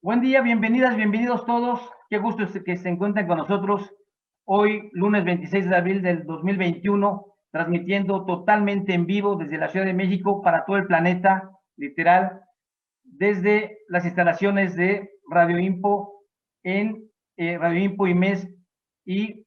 Buen día, bienvenidas, bienvenidos todos. Qué gusto que se encuentren con nosotros hoy, lunes 26 de abril del 2021, transmitiendo totalmente en vivo desde la Ciudad de México para todo el planeta, literal, desde las instalaciones de Radio Info en Radio Info IMES y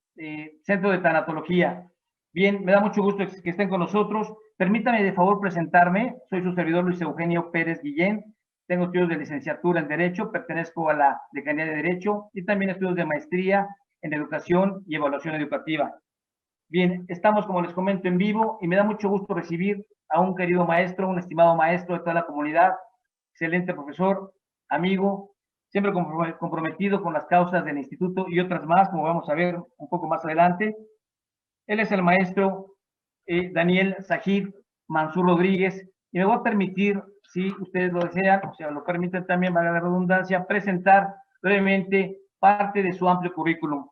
Centro de Tanatología. Bien, me da mucho gusto que estén con nosotros. Permítame de favor presentarme. Soy su servidor Luis Eugenio Pérez Guillén. Tengo estudios de licenciatura en Derecho, pertenezco a la Decanía de Derecho y también estudios de maestría en Educación y Evaluación Educativa. Bien, estamos, como les comento, en vivo y me da mucho gusto recibir a un querido maestro, un estimado maestro de toda la comunidad, excelente profesor, amigo, siempre comprometido con las causas del instituto y otras más, como vamos a ver un poco más adelante. Él es el maestro Daniel Zahid Mansur Rodríguez y me voy a permitir, si ustedes lo desean, o sea, lo permiten también, valga la redundancia, presentar brevemente parte de su amplio currículum.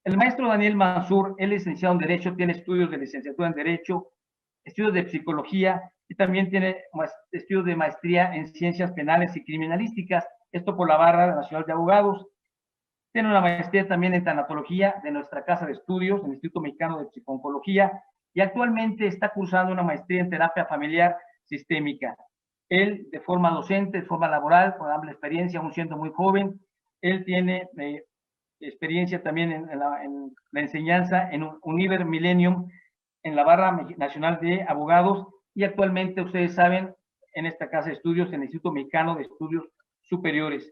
El maestro Daniel Mansur, él es licenciado en Derecho, tiene estudios de licenciatura en Derecho, estudios de Psicología y también tiene estudios de maestría en Ciencias Penales y Criminalísticas, esto por la Barra Nacional de Abogados. Tiene una maestría también en Tanatología de nuestra Casa de Estudios, el Instituto Mexicano de Psiconcología, y actualmente está cursando una maestría en Terapia Familiar Sistémica. Él, de forma docente, de forma laboral, con amplia experiencia, aún siendo muy joven, él tiene experiencia también en la enseñanza en Univer Millennium, en la Barra Nacional de Abogados, y actualmente, ustedes saben, en esta Casa de Estudios, en el Instituto Mexicano de Estudios Superiores.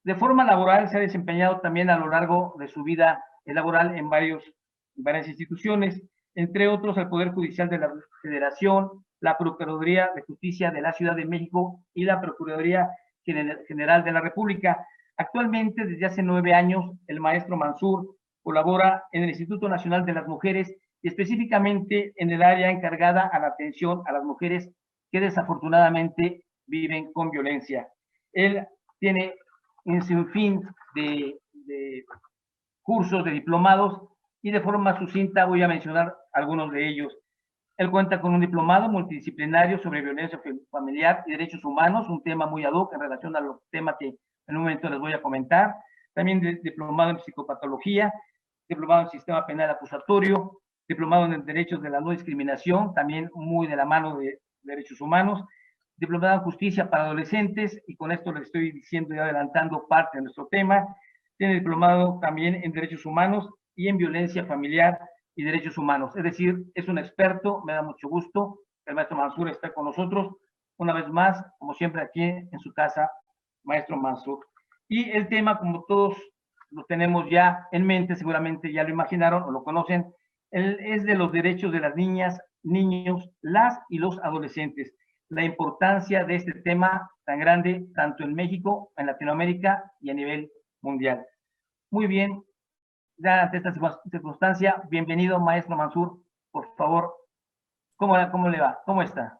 De forma laboral se ha desempeñado también a lo largo de su vida laboral en varias instituciones, entre otros el Poder Judicial de la Federación, la Procuraduría de Justicia de la Ciudad de México y la Procuraduría General de la República. Actualmente, desde hace 9 años, el maestro Mansur colabora en el Instituto Nacional de las Mujeres y específicamente en el área encargada a la atención a las mujeres que desafortunadamente viven con violencia. Él tiene un sinfín de cursos, de diplomados, y de forma sucinta voy a mencionar algunos de ellos. Él cuenta con un diplomado multidisciplinario sobre violencia familiar y derechos humanos, un tema muy ad hoc en relación a los temas que en un momento les voy a comentar. También diplomado en psicopatología, diplomado en sistema penal acusatorio, diplomado en derechos de la no discriminación, también muy de la mano de derechos humanos, diplomado en justicia para adolescentes, y con esto les estoy diciendo y adelantando parte de nuestro tema. Tiene diplomado también en derechos humanos y en violencia familiar y derechos humanos. Es decir, es un experto, me da mucho gusto. El maestro Mansur está con nosotros una vez más, como siempre aquí en su casa, maestro Mansur. Y el tema, como todos lo tenemos ya en mente, seguramente ya lo imaginaron o lo conocen, es de los derechos de las niñas, niños, las y los adolescentes. La importancia de este tema tan grande, tanto en México, en Latinoamérica y a nivel mundial. Muy bien, ya ante esta circunstancia, bienvenido, maestro Mansur, por favor, ¿cómo le va? ¿Cómo está?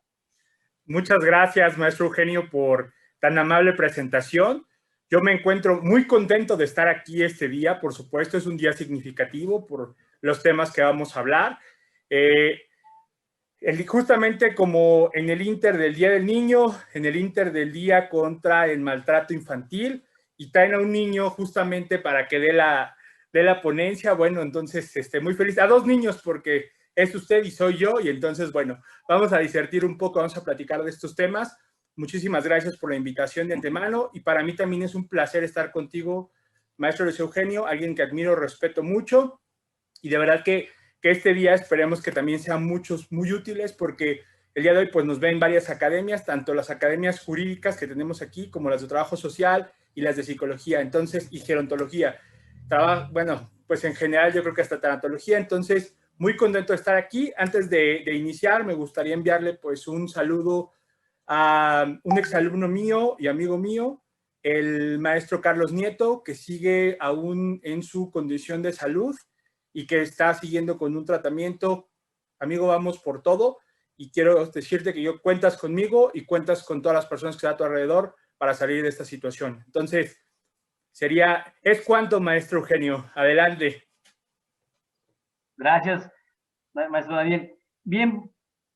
Muchas gracias, maestro Eugenio, por tan amable presentación. Yo me encuentro muy contento de estar aquí este día. Por supuesto, es un día significativo por los temas que vamos a hablar. Justamente como en el Inter del Día del Niño, en el Inter del Día contra el maltrato infantil, y traen a un niño justamente para que dé la ponencia. Bueno, entonces muy feliz. A 2 niños, porque es usted y soy yo, y entonces, bueno, vamos a disertir un poco, vamos a platicar de estos temas. Muchísimas gracias por la invitación de antemano, y para mí también es un placer estar contigo, maestro Luis Eugenio, alguien que admiro, respeto mucho, y de verdad que este día esperemos que también sean muchos muy útiles, porque el día de hoy pues nos ven varias academias, tanto las academias jurídicas que tenemos aquí como las de trabajo social y las de psicología, entonces, y gerontología. Bueno, pues en general yo creo que hasta tanatología. Entonces, muy contento de estar aquí. Antes de iniciar, me gustaría enviarle pues un saludo a un exalumno mío y amigo mío, el maestro Carlos Nieto, que sigue aún en su condición de salud y que está siguiendo con un tratamiento. Amigo, vamos por todo, y quiero decirte que yo cuentas conmigo y cuentas con todas las personas que están a tu alrededor para salir de esta situación. Entonces, es cuanto, maestro Eugenio. Adelante. Gracias, maestro Daniel. Bien,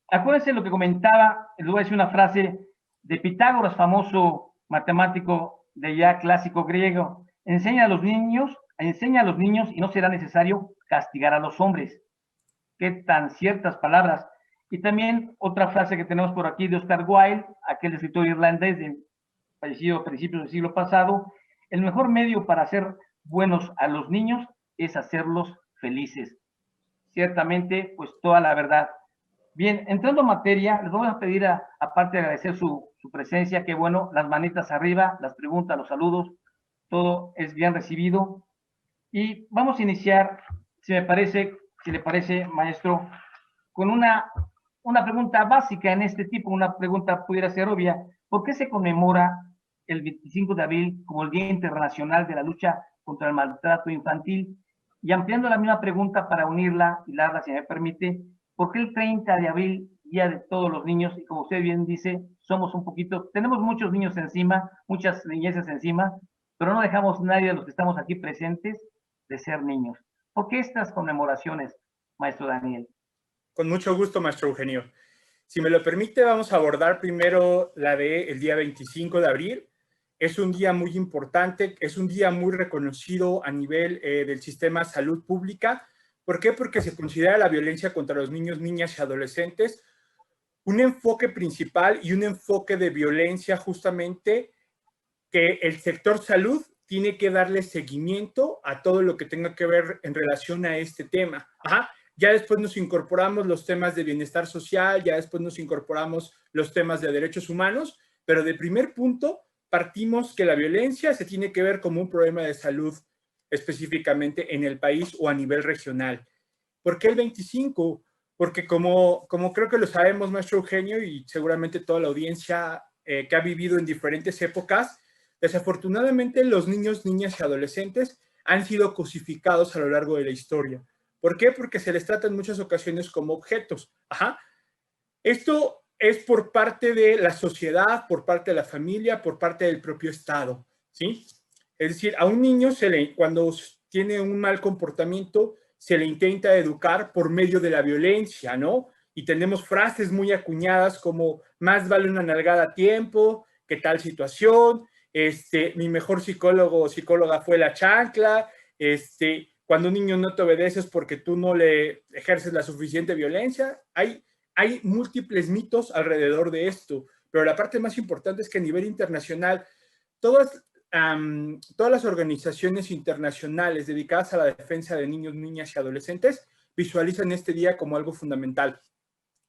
acuérdense lo que comentaba, les voy a decir una frase de Pitágoras, famoso matemático de ya clásico griego. Enseña a los niños y no será necesario castigar a los hombres. Qué tan ciertas palabras. Y también otra frase que tenemos por aquí de Oscar Wilde, aquel escritor irlandés fallecido a principios del siglo pasado: el mejor medio para hacer buenos a los niños es hacerlos felices. Ciertamente, pues toda la verdad. Bien, entrando en materia, les vamos a pedir, aparte de agradecer su presencia, que bueno, las manitas arriba, las preguntas, los saludos, todo es bien recibido. Y vamos a iniciar, si le parece, maestro, con una pregunta básica en este tipo. Una pregunta pudiera ser obvia: ¿por qué se conmemora el 25 de abril como el Día Internacional de la Lucha contra el Maltrato Infantil? Y ampliando la misma pregunta para unirla, hilarla, si me permite, ¿por qué el 30 de abril, Día de todos los niños? Y como usted bien dice, tenemos muchos niños encima, muchas niñeces encima, pero no dejamos nadie de los que estamos aquí presentes de ser niños. ¿Por qué estas conmemoraciones, maestro Daniel? Con mucho gusto, maestro Eugenio. Si me lo permite, vamos a abordar primero la del día 25 de abril. Es un día muy importante, es un día muy reconocido a nivel del sistema salud pública. ¿Por qué? Porque se considera la violencia contra los niños, niñas y adolescentes un enfoque principal y un enfoque de violencia justamente que el sector salud tiene que darle seguimiento a todo lo que tenga que ver en relación a este tema. Ajá. Ya después nos incorporamos los temas de bienestar social, ya después nos incorporamos los temas de derechos humanos, pero de primer punto partimos que la violencia se tiene que ver como un problema de salud específicamente en el país o a nivel regional. ¿Por qué el 25? Porque como creo que lo sabemos, maestro Eugenio, y seguramente toda la audiencia que ha vivido en diferentes épocas, desafortunadamente los niños, niñas y adolescentes han sido cosificados a lo largo de la historia. ¿Por qué? Porque se les trata en muchas ocasiones como objetos. Ajá. Esto es por parte de la sociedad, por parte de la familia, por parte del propio Estado, ¿sí? Es decir, a un niño cuando tiene un mal comportamiento, se le intenta educar por medio de la violencia, ¿no? Y tenemos frases muy acuñadas como: más vale una nalgada a tiempo que tal situación, mi mejor psicólogo o psicóloga fue la chancla, cuando un niño no te obedece es porque tú no le ejerces la suficiente violencia. Hay múltiples mitos alrededor de esto, pero la parte más importante es que a nivel internacional, todas las organizaciones internacionales dedicadas a la defensa de niños, niñas y adolescentes visualizan este día como algo fundamental.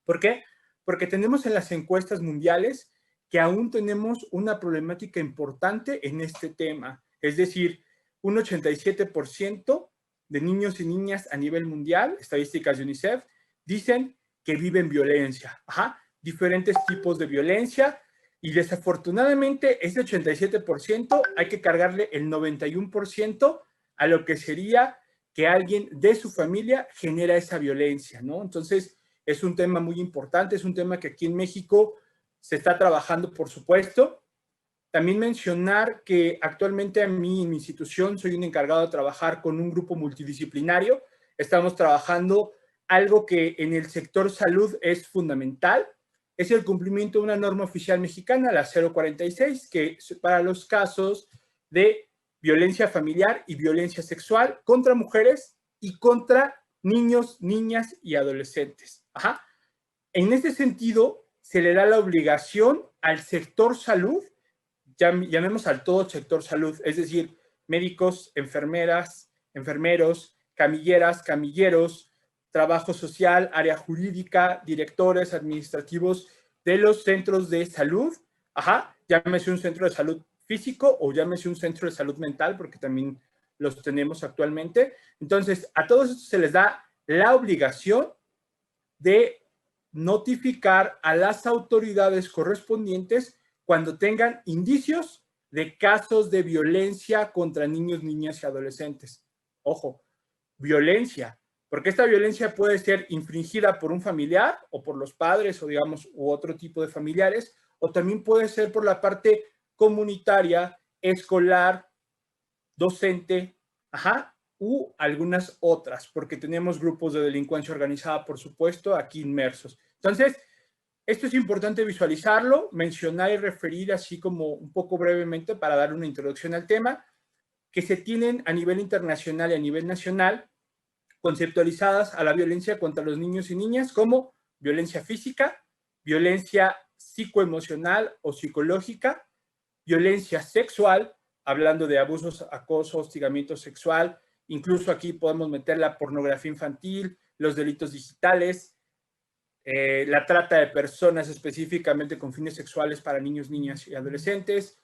¿Por qué? Porque tenemos en las encuestas mundiales que aún tenemos una problemática importante en este tema. Es decir, un 87% de niños y niñas a nivel mundial, estadísticas de UNICEF, dicen que viven violencia. Ajá, diferentes tipos de violencia. Y desafortunadamente, ese 87% hay que cargarle el 91% a lo que sería que alguien de su familia genera esa violencia, ¿no? Entonces, es un tema muy importante, es un tema que aquí en México se está trabajando, por supuesto. También mencionar que actualmente a mí, en mi institución, soy un encargado de trabajar con un grupo multidisciplinario. Estamos trabajando algo que en el sector salud es fundamental, es el cumplimiento de una norma oficial mexicana, la 046, que para los casos de violencia familiar y violencia sexual contra mujeres y contra niños, niñas y adolescentes. Ajá. En ese sentido, se le da la obligación al sector salud, llamemos al todo sector salud, es decir, médicos, enfermeras, enfermeros, camilleras, camilleros, trabajo social, área jurídica, directores administrativos de los centros de salud, ajá, llámese un centro de salud físico o llámese un centro de salud mental, porque también los tenemos actualmente. Entonces, a todos estos se les da la obligación de notificar a las autoridades correspondientes cuando tengan indicios de casos de violencia contra niños, niñas y adolescentes. Ojo, violencia, porque esta violencia puede ser infringida por un familiar o por los padres o digamos u otro tipo de familiares, o también puede ser por la parte comunitaria, escolar, docente, ajá, u algunas otras, porque tenemos grupos de delincuencia organizada, por supuesto, aquí inmersos. Entonces, Esto es importante visualizarlo, mencionar y referir así como un poco brevemente para dar una introducción al tema, que se tienen a nivel internacional y a nivel nacional conceptualizadas a la violencia contra los niños y niñas como violencia física, violencia psicoemocional o psicológica, violencia sexual, hablando de abusos, acoso, hostigamiento sexual, incluso aquí podemos meter la pornografía infantil, los delitos digitales, la trata de personas específicamente con fines sexuales para niños, niñas y adolescentes,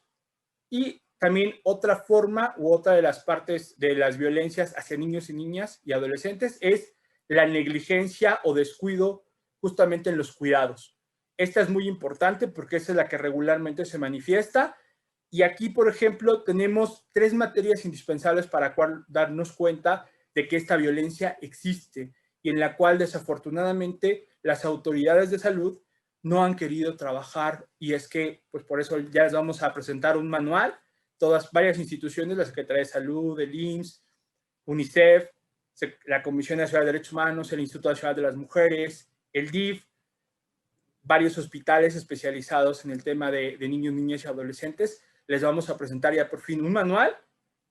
y también otra forma u otra de las partes de las violencias hacia niños y niñas y adolescentes es la negligencia o descuido justamente en los cuidados. Esta es muy importante porque esa es la que regularmente se manifiesta. Y aquí, por ejemplo, tenemos 3 materias indispensables para darnos cuenta de que esta violencia existe y en la cual desafortunadamente las autoridades de salud no han querido trabajar, y es que, pues por eso ya les vamos a presentar un manual, varias instituciones, la Secretaría de Salud, el IMSS, UNICEF, la Comisión Nacional de Derechos Humanos, el Instituto Nacional de las Mujeres, el DIF, varios hospitales especializados en el tema de niños, niñas y adolescentes. Les vamos a presentar ya por fin un manual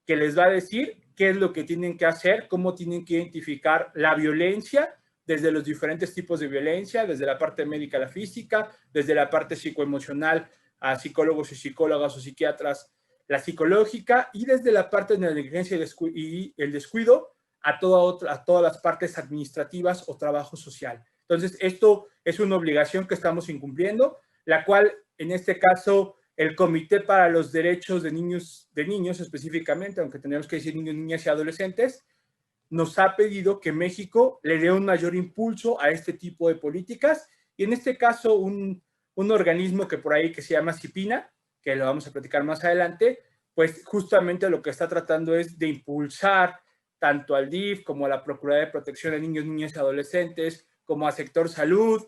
que les va a decir qué es lo que tienen que hacer, cómo tienen que identificar la violencia, desde los diferentes tipos de violencia, desde la parte médica a la física, desde la parte psicoemocional a psicólogos y psicólogas o psiquiatras, la psicológica, y desde la parte de la negligencia y el descuido a todas las partes administrativas o trabajo social. Entonces, esto es una obligación que estamos incumpliendo, la cual, en este caso, el Comité para los Derechos de Niños específicamente, aunque tenemos que decir niños, niñas y adolescentes, nos ha pedido que México le dé un mayor impulso a este tipo de políticas, y en este caso un organismo que por ahí que se llama CIPINA, que lo vamos a platicar más adelante, pues justamente lo que está tratando es de impulsar tanto al DIF como a la Procuraduría de Protección de Niños, Niñas y Adolescentes, como a sector salud,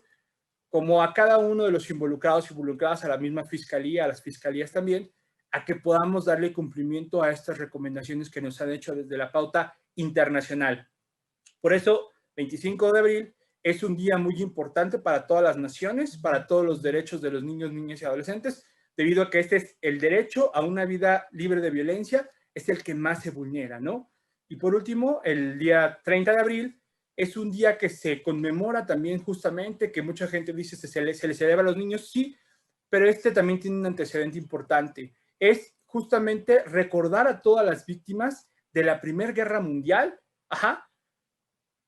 como a cada uno de los involucrados y involucradas a la misma fiscalía, a las fiscalías también, a que podamos darle cumplimiento a estas recomendaciones que nos han hecho desde la pauta internacional. Por eso, 25 de abril es un día muy importante para todas las naciones, para todos los derechos de los niños, niñas y adolescentes, debido a que este es el derecho a una vida libre de violencia, es el que más se vulnera, ¿no? Y por último, el día 30 de abril es un día que se conmemora también justamente, que mucha gente dice se le celebra a los niños, sí, pero este también tiene un antecedente importante. Es justamente recordar a todas las víctimas de la Primera Guerra Mundial,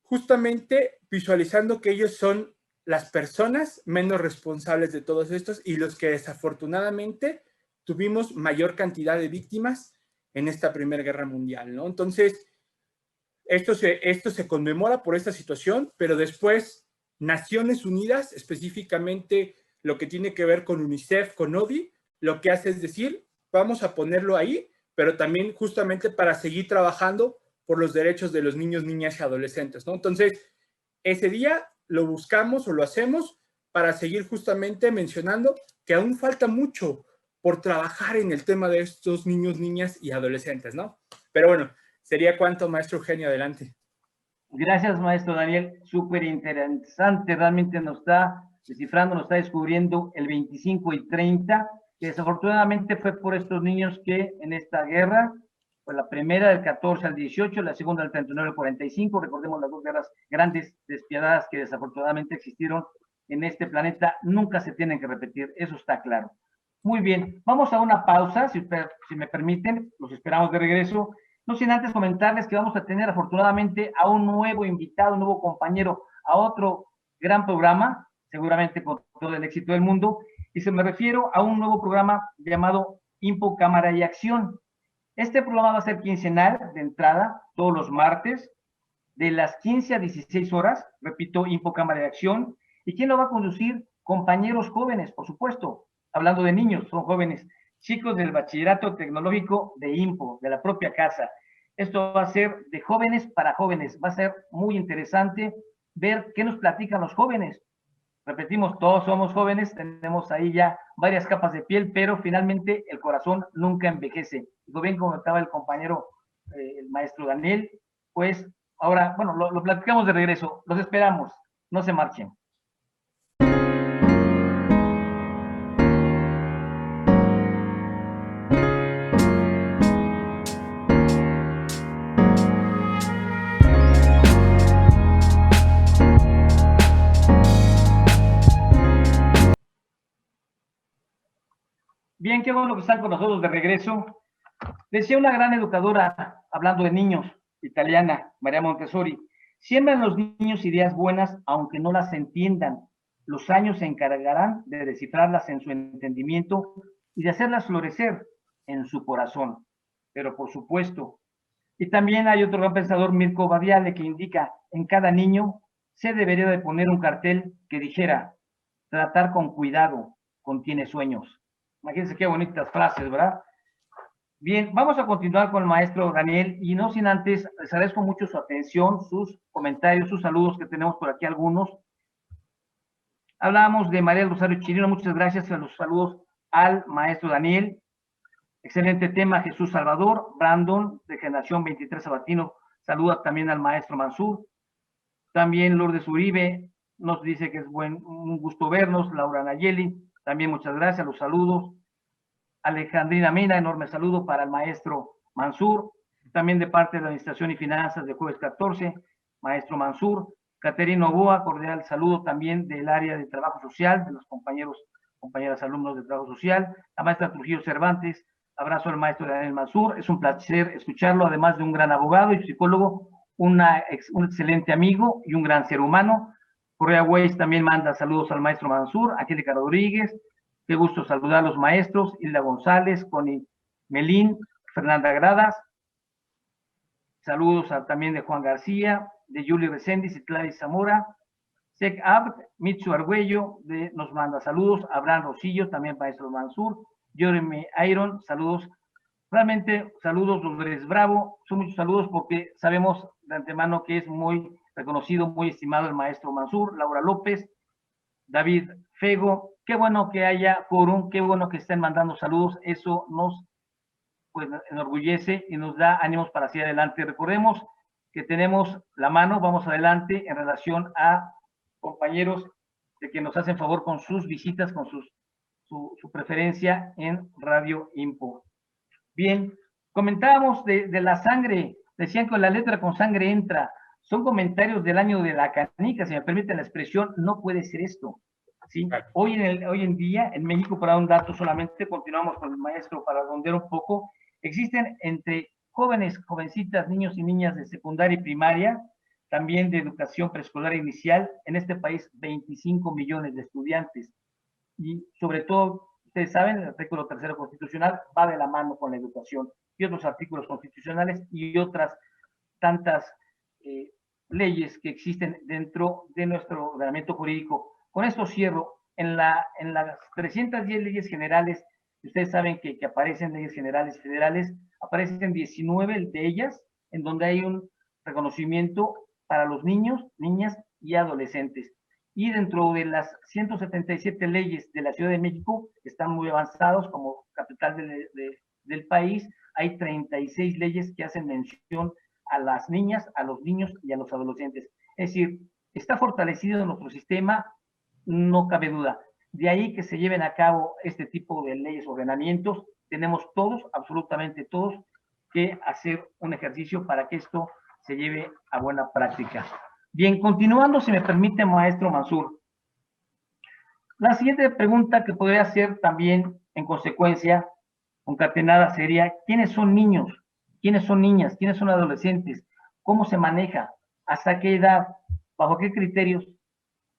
justamente visualizando que ellos son las personas menos responsables de todos estos y los que desafortunadamente tuvimos mayor cantidad de víctimas en esta Primera Guerra Mundial, ¿no? Entonces, esto se conmemora por esta situación, pero después Naciones Unidas, específicamente lo que tiene que ver con UNICEF, con ODI, lo que hace es decir, vamos a ponerlo ahí, pero también justamente para seguir trabajando por los derechos de los niños, niñas y adolescentes, ¿no? Entonces, ese día lo buscamos o lo hacemos para seguir justamente mencionando que aún falta mucho por trabajar en el tema de estos niños, niñas y adolescentes, ¿no? Pero bueno, sería cuanto, maestro Eugenio, adelante. Gracias, maestro Daniel. Súper interesante. Realmente nos está descifrando, nos está descubriendo el 25 y 30, que desafortunadamente fue por estos niños que en esta guerra, pues la primera del 14 al 18, la segunda del 39 al 45, recordemos las dos guerras grandes, despiadadas que desafortunadamente existieron en este planeta, nunca se tienen que repetir, eso está claro. Muy bien, vamos a una pausa, si me permiten, los esperamos de regreso. No sin antes comentarles que vamos a tener afortunadamente a un nuevo invitado, un nuevo compañero, a otro gran programa, seguramente con todo el éxito del mundo, y se me refiero a un nuevo programa llamado Info, Cámara y Acción. Este programa va a ser quincenal de entrada, todos los martes, de las 15 a 16 horas, repito, Info, Cámara y Acción. ¿Y quién lo va a conducir? Compañeros jóvenes, por supuesto, hablando de niños, son jóvenes, chicos del bachillerato tecnológico de Info, de la propia casa. Esto va a ser de jóvenes para jóvenes, va a ser muy interesante ver qué nos platican los jóvenes. Repetimos, todos somos jóvenes, tenemos ahí ya varias capas de piel, pero finalmente el corazón nunca envejece. Como bien comentaba el compañero, el maestro Daniel, pues ahora, bueno, lo platicamos de regreso, los esperamos, no se marchen. Bien, qué bueno que están con nosotros de regreso. Decía una gran educadora, hablando de niños, italiana, María Montessori, siembra en los niños ideas buenas, aunque no las entiendan. Los años se encargarán de descifrarlas en su entendimiento y de hacerlas florecer en su corazón. Pero por supuesto, y también hay otro gran pensador, Mirko Badiale, que indica, en cada niño se debería de poner un cartel que dijera, tratar con cuidado, contiene sueños. Imagínense qué bonitas frases, ¿verdad? Bien, vamos a continuar con el maestro Daniel y no sin antes, les agradezco mucho su atención, sus comentarios, sus saludos que tenemos por aquí algunos. Hablábamos de María Rosario Chirino, muchas gracias a los saludos al maestro Daniel. Excelente tema, Jesús Salvador. Brandon, de Generación 23 Sabatino, saluda también al maestro Mansur. También Lourdes Uribe nos dice que es un gusto vernos. Laura Nayeli, también muchas gracias, los saludos. Alejandrina Mena, enorme saludo para el maestro Mansur. También de parte de la Administración y Finanzas de Jueves 14, maestro Mansur. Caterina Oboa, cordial saludo también del área de trabajo social, de los compañeras alumnos de trabajo social. La maestra Trujillo Cervantes, abrazo al maestro Daniel Mansur. Es un placer escucharlo, además de un gran abogado y psicólogo, un excelente amigo y un gran ser humano. Correa Weiss también manda saludos al maestro Mansur. Angélica Rodríguez, qué gusto saludar a los maestros, Hilda González, Connie Melín, Fernanda Gradas. Saludos también de Juan García, de Yuli Reséndiz y Clarice Zamora. Sec Abd, Mitsu Argüello, nos manda saludos. Abraham Rosillo, también maestro Mansur. Jeremy Iron, saludos. Realmente, saludos, Lourdes Bravo. Son muchos saludos porque sabemos de antemano que es muy reconocido, muy estimado el maestro Mansur. Laura López, David Fego, qué bueno que haya quórum, qué bueno que estén mandando saludos, eso nos pues, enorgullece y nos da ánimos para seguir adelante. Recordemos que tenemos la mano, vamos adelante en relación a compañeros de que nos hacen favor con sus visitas, con su preferencia en Radio Impo. Bien, comentábamos de la sangre, decían que la letra con sangre entra. Son comentarios del año de la canica, si me permite la expresión, no puede ser esto. ¿Sí? Hoy en día, en México, para dar un dato solamente, continuamos con el maestro para redondear un poco, existen entre jóvenes, jovencitas, niños y niñas de secundaria y primaria, también de educación preescolar inicial, en este país 25 millones de estudiantes. Y sobre todo, ustedes saben, el artículo 3 constitucional va de la mano con la educación y otros artículos constitucionales y otras tantas leyes que existen dentro de nuestro ordenamiento jurídico. Con esto cierro. En las 310 leyes generales, ustedes saben que aparecen leyes generales federales, aparecen 19 de ellas en donde hay un reconocimiento para los niños, niñas y adolescentes. Y dentro de las 177 leyes de la Ciudad de México, que están muy avanzados como capital del país, hay 36 leyes que hacen mención a las niñas, a los niños y a los adolescentes. Es decir, está fortalecido nuestro sistema, no cabe duda. De ahí que se lleven a cabo este tipo de leyes, ordenamientos, tenemos todos, absolutamente todos, que hacer un ejercicio para que esto se lleve a buena práctica. Bien, continuando, si me permite, maestro Mansur. La siguiente pregunta que podría hacer también, en consecuencia, concatenada, sería, ¿quiénes son niños? ¿Quiénes son niñas? ¿Quiénes son adolescentes? ¿Cómo se maneja? ¿Hasta qué edad? ¿Bajo qué criterios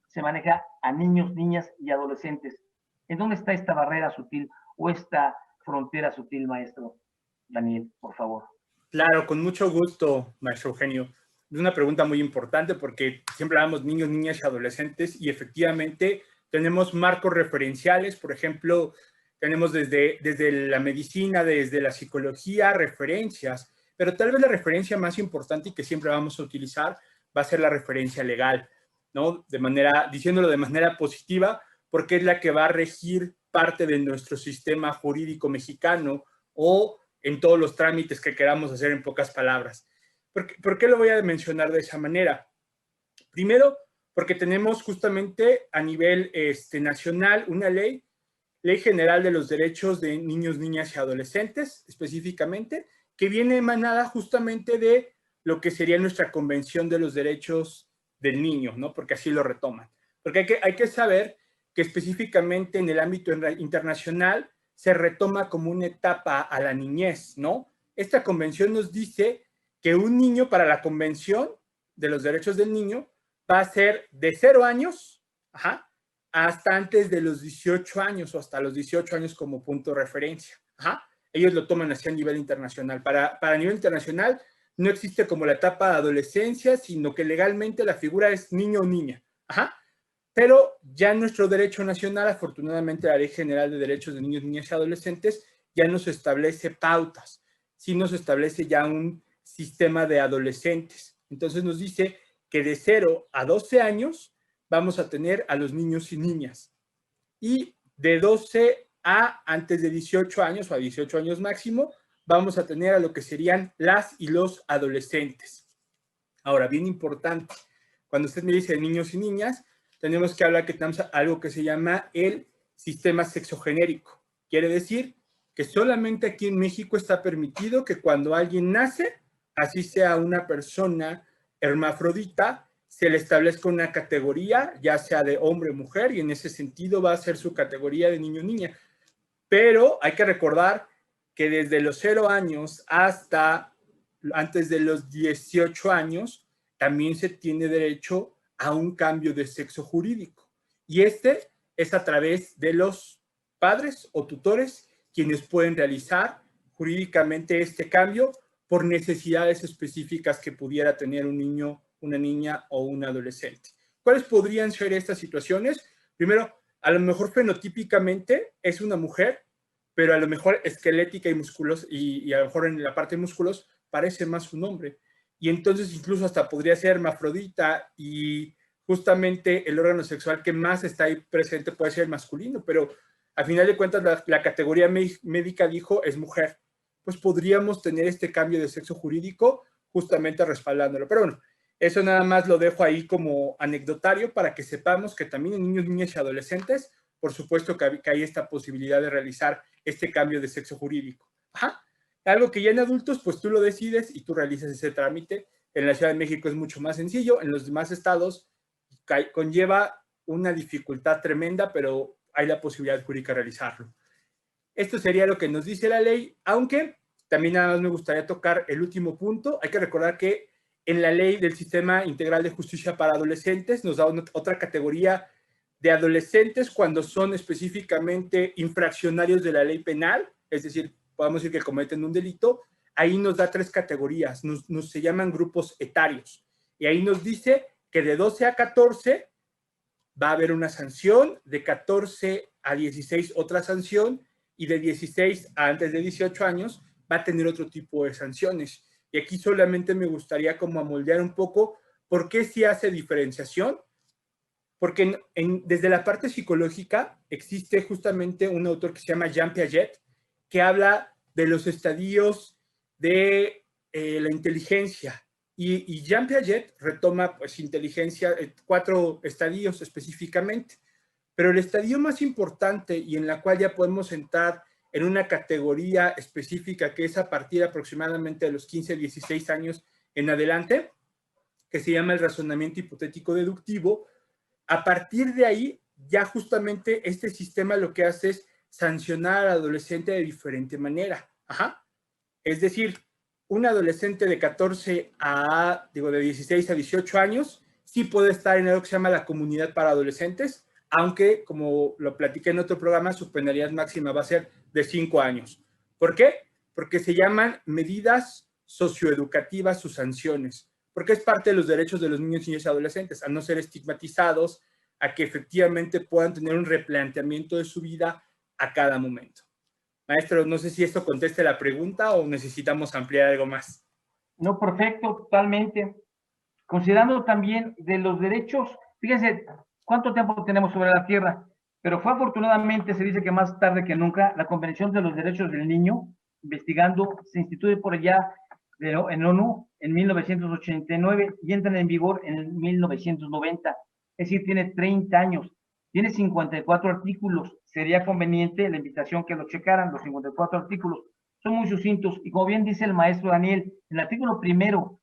se maneja a niños, niñas y adolescentes? ¿En dónde está esta barrera sutil o esta frontera sutil, maestro Daniel, por favor? Claro, con mucho gusto, maestro Eugenio. Es una pregunta muy importante porque siempre hablamos niños, niñas y adolescentes y efectivamente tenemos marcos referenciales, por ejemplo, tenemos desde la medicina, desde la psicología, referencias, pero tal vez la referencia más importante y que siempre vamos a utilizar va a ser la referencia legal, ¿no? Diciéndolo de manera positiva, porque es la que va a regir parte de nuestro sistema jurídico mexicano o en todos los trámites que queramos hacer en pocas palabras. ¿Por qué lo voy a mencionar de esa manera? Primero, porque tenemos justamente a nivel nacional una ley general de los derechos de niños, niñas y adolescentes, específicamente, que viene emanada justamente de lo que sería nuestra Convención de los Derechos del Niño, ¿no? Porque así lo retoman. Porque hay que saber que específicamente en el ámbito internacional se retoma como una etapa a la niñez, ¿no? Esta convención nos dice que un niño, para la Convención de los Derechos del Niño, va a ser de 0 años, hasta antes de los 18 años o hasta los 18 años como punto de referencia. Ellos lo toman así a nivel internacional. Para nivel internacional no existe como la etapa de adolescencia, sino que legalmente la figura es niño o niña. Pero ya en nuestro derecho nacional, afortunadamente la Ley General de Derechos de Niños, Niñas y Adolescentes ya nos establece pautas, sí nos establece ya un sistema de adolescentes. Entonces nos dice que de 0 a 12 años vamos a tener a los niños y niñas. Y de 12 a antes de 18 años o a 18 años máximo, vamos a tener a lo que serían las y los adolescentes. Ahora, bien importante, cuando usted me dice niños y niñas, tenemos que hablar que tenemos algo que se llama el sistema sexogenérico. Quiere decir que solamente aquí en México está permitido que cuando alguien nace, así sea una persona hermafrodita, se le establezca una categoría, ya sea de hombre o mujer, y en ese sentido va a ser su categoría de niño o niña. Pero hay que recordar que desde los 0 años hasta antes de los 18 años, también se tiene derecho a un cambio de sexo jurídico. Y este es a través de los padres o tutores quienes pueden realizar jurídicamente este cambio por necesidades específicas que pudiera tener un niño, una niña o un adolescente. ¿Cuáles podrían ser estas situaciones? Primero, a lo mejor fenotípicamente es una mujer, pero a lo mejor esquelética y musculosa, y a lo mejor en la parte de músculos parece más un hombre. Y entonces incluso hasta podría ser hermafrodita y justamente el órgano sexual que más está ahí presente puede ser el masculino, pero al final de cuentas la categoría médica dijo es mujer. Pues podríamos tener este cambio de sexo jurídico justamente respaldándolo. Pero bueno, eso nada más lo dejo ahí como anecdotario para que sepamos que también en niños, niñas y adolescentes, por supuesto que hay esta posibilidad de realizar este cambio de sexo jurídico. Algo que ya en adultos, pues tú lo decides y tú realizas ese trámite. En la Ciudad de México es mucho más sencillo, en los demás estados conlleva una dificultad tremenda, pero hay la posibilidad jurídica de realizarlo. Esto sería lo que nos dice la ley, aunque también nada más me gustaría tocar el último punto. Hay que recordar que en la ley del Sistema Integral de Justicia para Adolescentes nos da otra categoría de adolescentes cuando son específicamente infraccionarios de la ley penal, es decir, podemos decir que cometen un delito. Ahí nos da 3 categorías, se llaman grupos etarios. Y ahí nos dice que de 12 a 14 va a haber una sanción, de 14 a 16 otra sanción, y de 16 a antes de 18 años va a tener otro tipo de sanciones. Y aquí solamente me gustaría como amoldear un poco por qué sí hace diferenciación. Porque desde la parte psicológica existe justamente un autor que se llama Jean Piaget, que habla de los estadios de la inteligencia. Y Jean Piaget retoma pues inteligencia, 4 estadios específicamente. Pero el estadio más importante y en la cual ya podemos entrar en una categoría específica que es a partir aproximadamente de los 15, 16 años en adelante, que se llama el razonamiento hipotético deductivo. A partir de ahí, ya justamente este sistema lo que hace es sancionar al adolescente de diferente manera. Es decir, un adolescente de 16 a 18 años sí puede estar en algo que se llama la comunidad para adolescentes, aunque, como lo platiqué en otro programa, su penalidad máxima va a ser de 5 años. ¿Por qué? Porque se llaman medidas socioeducativas o sanciones, porque es parte de los derechos de los niños, niñas y adolescentes, a no ser estigmatizados, a que efectivamente puedan tener un replanteamiento de su vida a cada momento. Maestro, no sé si esto conteste la pregunta o necesitamos ampliar algo más. No, perfecto, totalmente. Considerando también de los derechos, fíjense cuánto tiempo tenemos sobre la Tierra, pero fue afortunadamente, se dice que más tarde que nunca, la Convención de los Derechos del Niño, investigando, se instituye por allá en ONU en 1989 y entra en vigor en 1990. Es decir, tiene 30 años, tiene 54 artículos. Sería conveniente la invitación que lo checaran, los 54 artículos. Son muy sucintos y como bien dice el maestro Daniel, el artículo primero,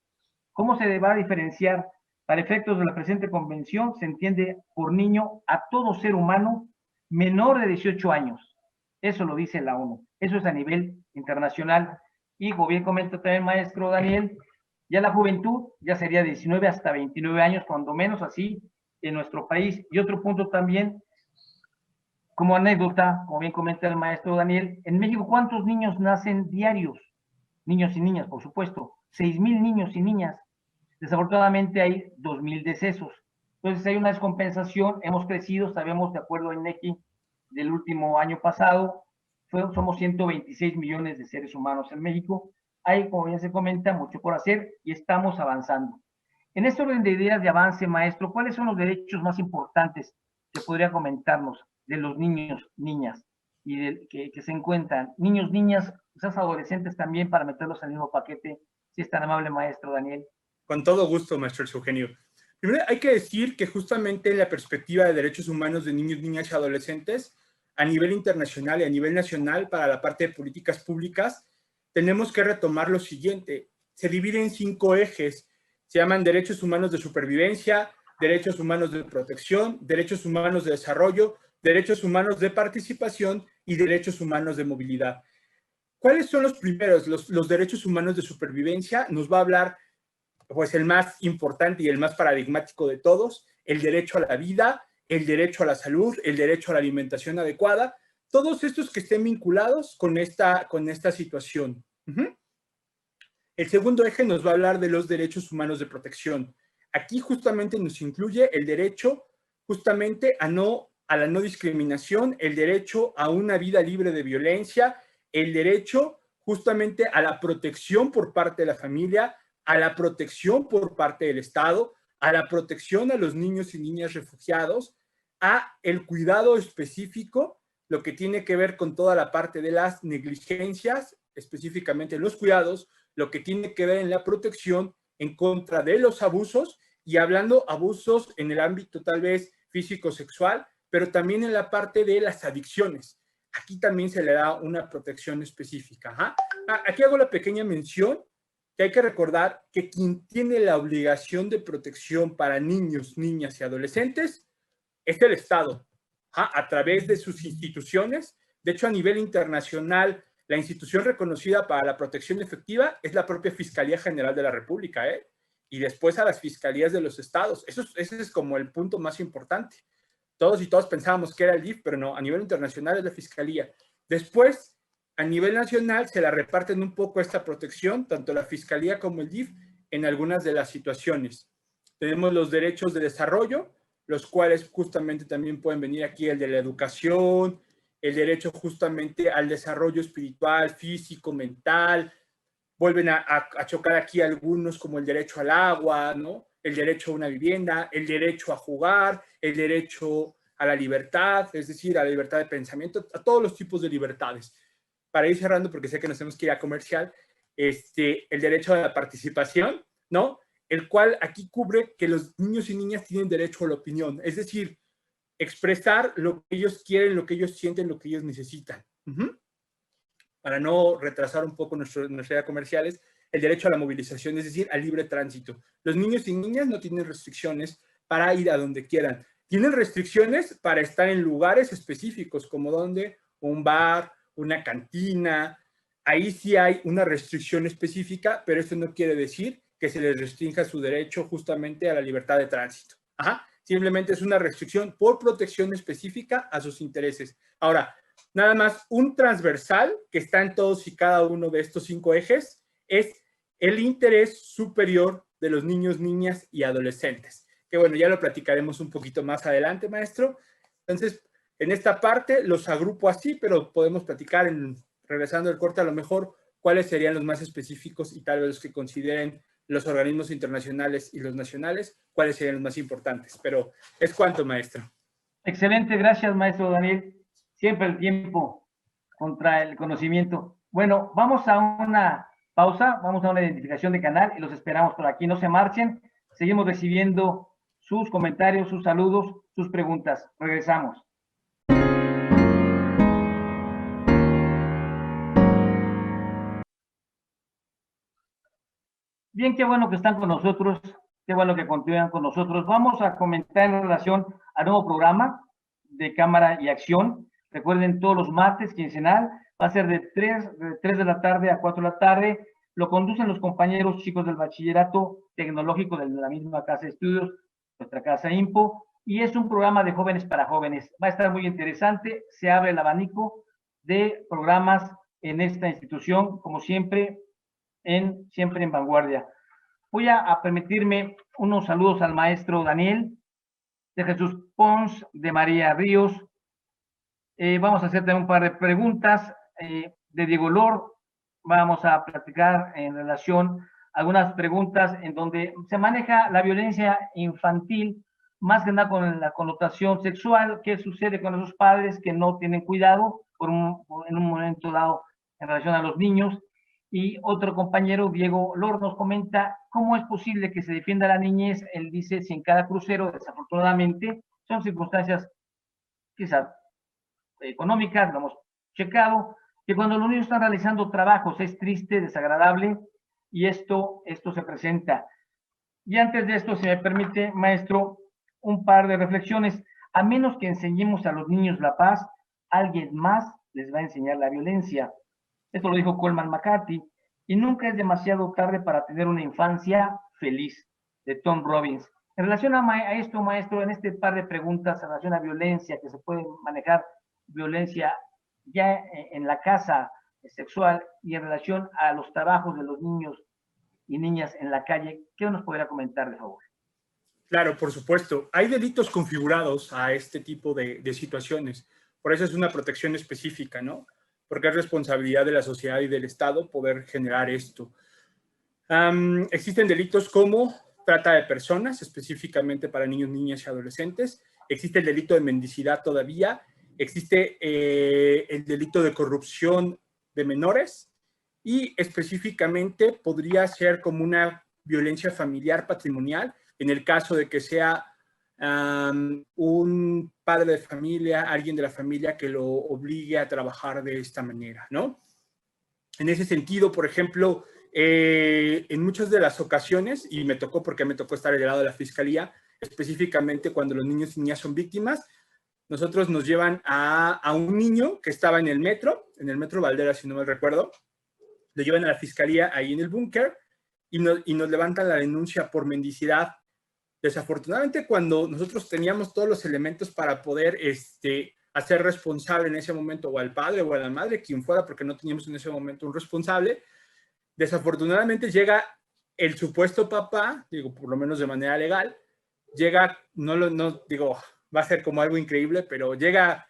¿cómo se va a diferenciar? Para efectos de la presente convención, se entiende por niño a todo ser humano menor de 18 años. Eso lo dice la ONU. Eso es a nivel internacional. Y como bien comenta también maestro Daniel, ya la juventud ya sería de 19 hasta 29 años, cuando menos así en nuestro país. Y otro punto también, como anécdota, como bien comenta el maestro Daniel, en México, ¿cuántos niños nacen diarios? Niños y niñas, por supuesto. 6,000 niños y niñas. Desafortunadamente hay 2,000 decesos. Entonces hay una descompensación. Hemos crecido, sabemos, de acuerdo a INEGI, del último año pasado, somos 126 millones de seres humanos en México. Hay, como ya se comenta, mucho por hacer y estamos avanzando. En este orden de ideas de avance, maestro, ¿cuáles son los derechos más importantes que podría comentarnos de los niños, niñas, y que se encuentran? Niños, niñas, quizás adolescentes también, para meterlos en el mismo paquete, si es tan amable, maestro Daniel. Con todo gusto, maestro Eugenio. Primero, hay que decir que justamente en la perspectiva de derechos humanos de niños, niñas y adolescentes, a nivel internacional y a nivel nacional, para la parte de políticas públicas, tenemos que retomar lo siguiente. Se divide en 5 ejes. Se llaman derechos humanos de supervivencia, derechos humanos de protección, derechos humanos de desarrollo, derechos humanos de participación y derechos humanos de movilidad. ¿Cuáles son los primeros? Los derechos humanos de supervivencia. Nos va a hablar pues el más importante y el más paradigmático de todos, el derecho a la vida, el derecho a la salud, el derecho a la alimentación adecuada, todos estos que estén vinculados con esta situación. El segundo eje nos va a hablar de los derechos humanos de protección. Aquí justamente nos incluye el derecho justamente a la no discriminación, el derecho a una vida libre de violencia, el derecho justamente a la protección por parte de la familia, a la protección por parte del Estado, a la protección a los niños y niñas refugiados, a el cuidado específico, lo que tiene que ver con toda la parte de las negligencias, específicamente los cuidados, lo que tiene que ver en la protección en contra de los abusos, y hablando abusos en el ámbito tal vez físico-sexual, pero también en la parte de las adicciones. Aquí también se le da una protección específica. Aquí hago la pequeña mención que hay que recordar que quien tiene la obligación de protección para niños, niñas y adolescentes es el Estado, a través de sus instituciones. De hecho, a nivel internacional, la institución reconocida para la protección efectiva es la propia Fiscalía General de la República, y después a las fiscalías de los estados. Ese es como el punto más importante. Todos y todas pensábamos que era el DIF, pero no, a nivel internacional es la Fiscalía. Después, a nivel nacional se la reparten un poco esta protección, tanto la Fiscalía como el DIF, en algunas de las situaciones. Tenemos los derechos de desarrollo, los cuales justamente también pueden venir aquí, el de la educación, el derecho justamente al desarrollo espiritual, físico, mental. Vuelven a chocar aquí algunos, como el derecho al agua, ¿no? El derecho a una vivienda, el derecho a jugar, el derecho a la libertad, es decir, a la libertad de pensamiento, a todos los tipos de libertades. Para ir cerrando, porque sé que nos tenemos que ir a comercial, el derecho a la participación, ¿no? El cual aquí cubre que los niños y niñas tienen derecho a la opinión, es decir, expresar lo que ellos quieren, lo que ellos sienten, lo que ellos necesitan. Para no retrasar un poco nuestra idea comerciales, el derecho a la movilización, es decir, al libre tránsito. Los niños y niñas no tienen restricciones para ir a donde quieran. Tienen restricciones para estar en lugares específicos, como donde un bar, una cantina. Ahí sí hay una restricción específica, pero esto no quiere decir que se les restrinja su derecho justamente a la libertad de tránsito. Simplemente es una restricción por protección específica a sus intereses. Ahora, nada más un transversal que está en todos y cada uno de estos 5 ejes es el interés superior de los niños, niñas y adolescentes. Que bueno, ya lo platicaremos un poquito más adelante, maestro. Entonces, en esta parte los agrupo así, pero podemos platicar, regresando al corte, a lo mejor cuáles serían los más específicos y tal vez los que consideren los organismos internacionales y los nacionales, cuáles serían los más importantes. Pero es cuanto, maestro. Excelente, gracias, maestro Daniel. Siempre el tiempo contra el conocimiento. Bueno, vamos a una pausa, vamos a una identificación de canal y los esperamos por aquí. No se marchen, seguimos recibiendo sus comentarios, sus saludos, sus preguntas. Regresamos. Bien, qué bueno que están con nosotros, qué bueno que continúan con nosotros. Vamos a comentar en relación al nuevo programa de Cámara y Acción. Recuerden, todos los martes, quincenal, va a ser de 3 de la tarde a 4 de la tarde. Lo conducen los compañeros chicos del bachillerato tecnológico de la misma casa de estudios, nuestra casa IMPO, y es un programa de jóvenes para jóvenes. Va a estar muy interesante, se abre el abanico de programas en esta institución, como siempre en vanguardia. Voy a permitirme unos saludos al maestro Daniel, de Jesús Pons, de María Ríos. Vamos a hacer también un par de preguntas de Diego Lor. Vamos a platicar en relación a algunas preguntas en donde se maneja la violencia infantil, más que nada con la connotación sexual. ¿Qué sucede con esos padres que no tienen cuidado en un momento dado en relación a los niños? Y otro compañero, Diego Lor, nos comenta cómo es posible que se defienda la niñez. Él dice, si en cada crucero, desafortunadamente, son circunstancias quizás económicas, lo hemos checado, que cuando los niños están realizando trabajos es triste, desagradable, y esto se presenta. Y antes de esto, si me permite, maestro, un par de reflexiones. A menos que enseñemos a los niños la paz, alguien más les va a enseñar la violencia. Esto lo dijo Coleman McCarthy. Y nunca es demasiado tarde para tener una infancia feliz, de Tom Robbins. En relación a esto, maestro, en este par de preguntas en relación a violencia, que se puede manejar violencia ya en la casa sexual y en relación a los trabajos de los niños y niñas en la calle, ¿qué nos podría comentar, de favor? Claro, por supuesto. Hay delitos configurados a este tipo de situaciones. Por eso es una protección específica, ¿no? Porque es responsabilidad de la sociedad y del Estado poder generar esto. Existen delitos como trata de personas, específicamente para niños, niñas y adolescentes. Existe el delito de mendicidad todavía. Existe el delito de corrupción de menores. Y específicamente podría ser como una violencia familiar patrimonial, en el caso de que sea un padre de familia, alguien de la familia que lo obligue a trabajar de esta manera, ¿no? En ese sentido, por ejemplo, en muchas de las ocasiones, y me tocó porque me tocó estar del lado de la fiscalía, específicamente cuando los niños y niñas son víctimas, nosotros nos llevan a un niño que estaba en el metro Valderas, si no me recuerdo, lo llevan a la fiscalía ahí en el búnker y nos levantan la denuncia por mendicidad. Desafortunadamente, cuando nosotros teníamos todos los elementos para poder hacer responsable en ese momento o al padre o a la madre, quien fuera, porque no teníamos en ese momento un responsable, desafortunadamente llega el supuesto papá, digo, por lo menos de manera legal, llega, no digo, va a ser como algo increíble, pero llega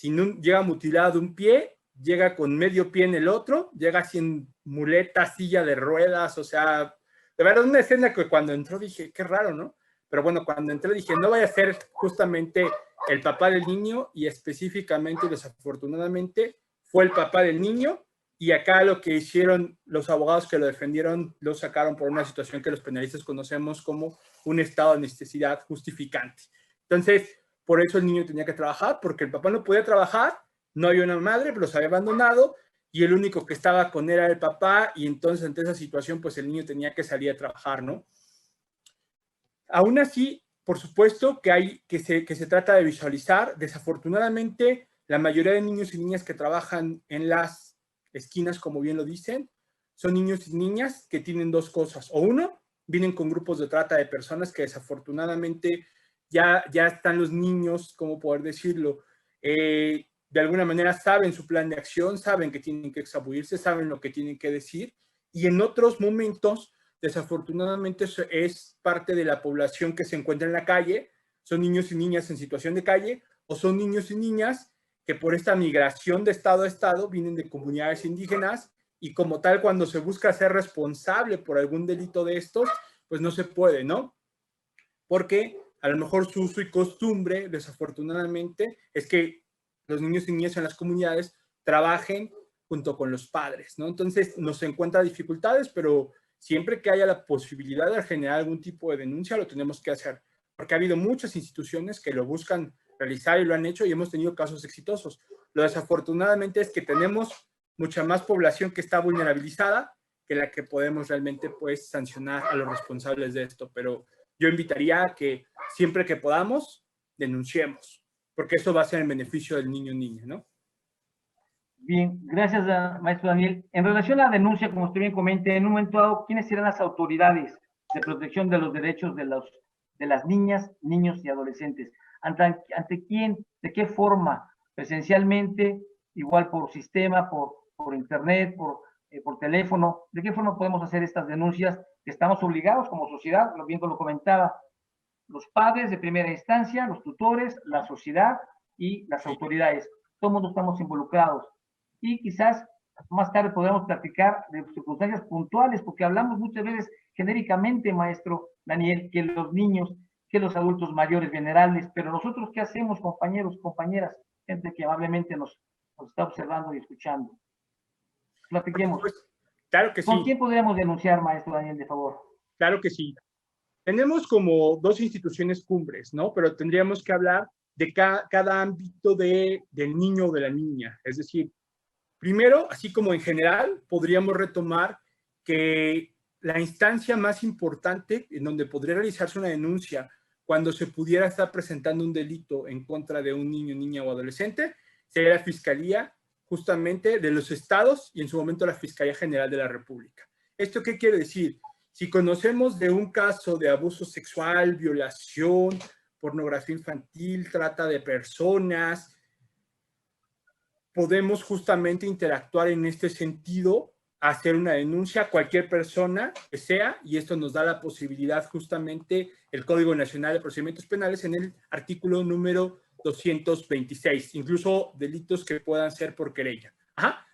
llega mutilado de un pie, llega con medio pie en el otro, llega sin muleta, silla de ruedas, o sea, de verdad una escena que cuando entró dije, qué raro, ¿no? Pero bueno, cuando entré dije, no vaya a ser justamente el papá del niño, y específicamente, desafortunadamente, fue el papá del niño, y acá lo que hicieron los abogados que lo defendieron, lo sacaron por una situación que los penalistas conocemos como un estado de necesidad justificante. Entonces, por eso el niño tenía que trabajar, porque el papá no podía trabajar, no había una madre, los había abandonado, y el único que estaba con él era el papá, y entonces ante esa situación, pues el niño tenía que salir a trabajar, ¿no? Aún así, por supuesto que se trata de visualizar. Desafortunadamente, la mayoría de niños y niñas que trabajan en las esquinas, como bien lo dicen, son niños y niñas que tienen dos cosas. O uno, vienen con grupos de trata de personas que desafortunadamente ya están los niños, ¿cómo poder decirlo? De alguna manera saben su plan de acción, saben que tienen que exabuirse, saben lo que tienen que decir, y en otros momentos, desafortunadamente, es parte de la población que se encuentra en la calle, son niños y niñas en situación de calle, o son niños y niñas que por esta migración de estado a estado vienen de comunidades indígenas, y como tal, cuando se busca ser responsable por algún delito de estos, pues no se puede, ¿no? Porque a lo mejor su uso y costumbre, desafortunadamente, es que los niños y niñas en las comunidades trabajen junto con los padres, ¿no? Entonces nos encuentra dificultades, pero siempre que haya la posibilidad de generar algún tipo de denuncia, lo tenemos que hacer, porque ha habido muchas instituciones que lo buscan realizar y lo han hecho, y hemos tenido casos exitosos. Lo desafortunadamente es que tenemos mucha más población que está vulnerabilizada que la que podemos realmente, pues, sancionar a los responsables de esto, pero yo invitaría a que siempre que podamos, denunciemos, porque eso va a ser en beneficio del niño o niña, ¿no? Bien, gracias, maestro Daniel. En relación a la denuncia, como usted bien comenta, en un momento dado, ¿quiénes serán las autoridades de protección de los derechos de las niñas, niños y adolescentes? ¿Ante quién? ¿De qué forma? ¿Presencialmente? ¿Igual por sistema, por internet, por teléfono? ¿De qué forma podemos hacer estas denuncias que estamos obligados como sociedad? Lo bien que lo comentaba, los padres de primera instancia, los tutores, la sociedad y las autoridades. Todos mundo estamos involucrados. Y quizás más tarde podremos platicar de circunstancias puntuales, porque hablamos muchas veces genéricamente, maestro Daniel, que los niños, que los adultos mayores venerables, pero nosotros, ¿qué hacemos, compañeros, compañeras? Gente que amablemente nos está observando y escuchando. Platiquemos. Pues, claro que ¿Con sí, quién podríamos denunciar, maestro Daniel, de favor? claro que sí. Tenemos como dos instituciones cumbres, ¿no? Pero tendríamos que hablar de cada ámbito del niño o de la niña. Es decir, primero, así como en general, podríamos retomar que la instancia más importante en donde podría realizarse una denuncia cuando se pudiera estar presentando un delito en contra de un niño, niña o adolescente sería la Fiscalía justamente de los estados y en su momento la Fiscalía General de la República. ¿Esto qué quiere decir? Si conocemos de un caso de abuso sexual, violación, pornografía infantil, trata de personas, podemos justamente interactuar en este sentido, hacer una denuncia a cualquier persona que sea, y esto nos da la posibilidad justamente el Código Nacional de Procedimientos Penales en el artículo número 226, incluso delitos que puedan ser por querella. Ajá.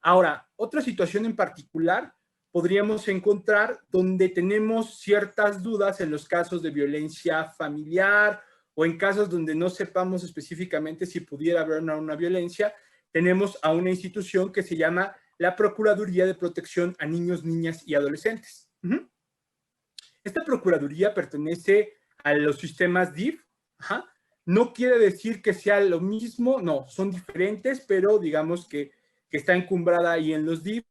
Ahora, otra situación en particular podríamos encontrar donde tenemos ciertas dudas en los casos de violencia familiar o en casos donde no sepamos específicamente si pudiera haber una violencia, tenemos a una institución que se llama la Procuraduría de Protección a Niños, Niñas y Adolescentes. Esta Procuraduría pertenece a los sistemas DIF. Ajá. No quiere decir que sea lo mismo, no, son diferentes, pero digamos que está encumbrada ahí en los DIF.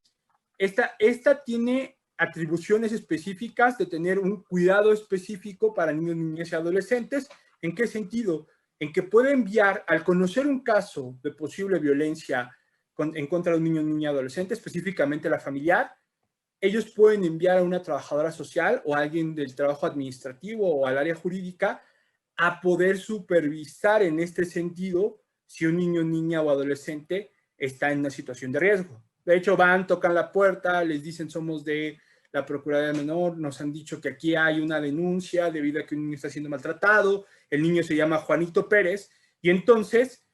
Esta tiene atribuciones específicas de tener un cuidado específico para niños, niñas y adolescentes. ¿En qué sentido? En que puede enviar, al conocer un caso de posible violencia en contra de un niño, niña, adolescente, específicamente la familiar, ellos pueden enviar a una trabajadora social o a alguien del trabajo administrativo o al área jurídica a poder supervisar en este sentido si un niño, niña o adolescente está en una situación de riesgo. De hecho, van, tocan la puerta, les dicen somos de la Procuraduría Menor, nos han dicho que aquí hay una denuncia debido a que un niño está siendo maltratado, el niño se llama Juanito Pérez, y entonces,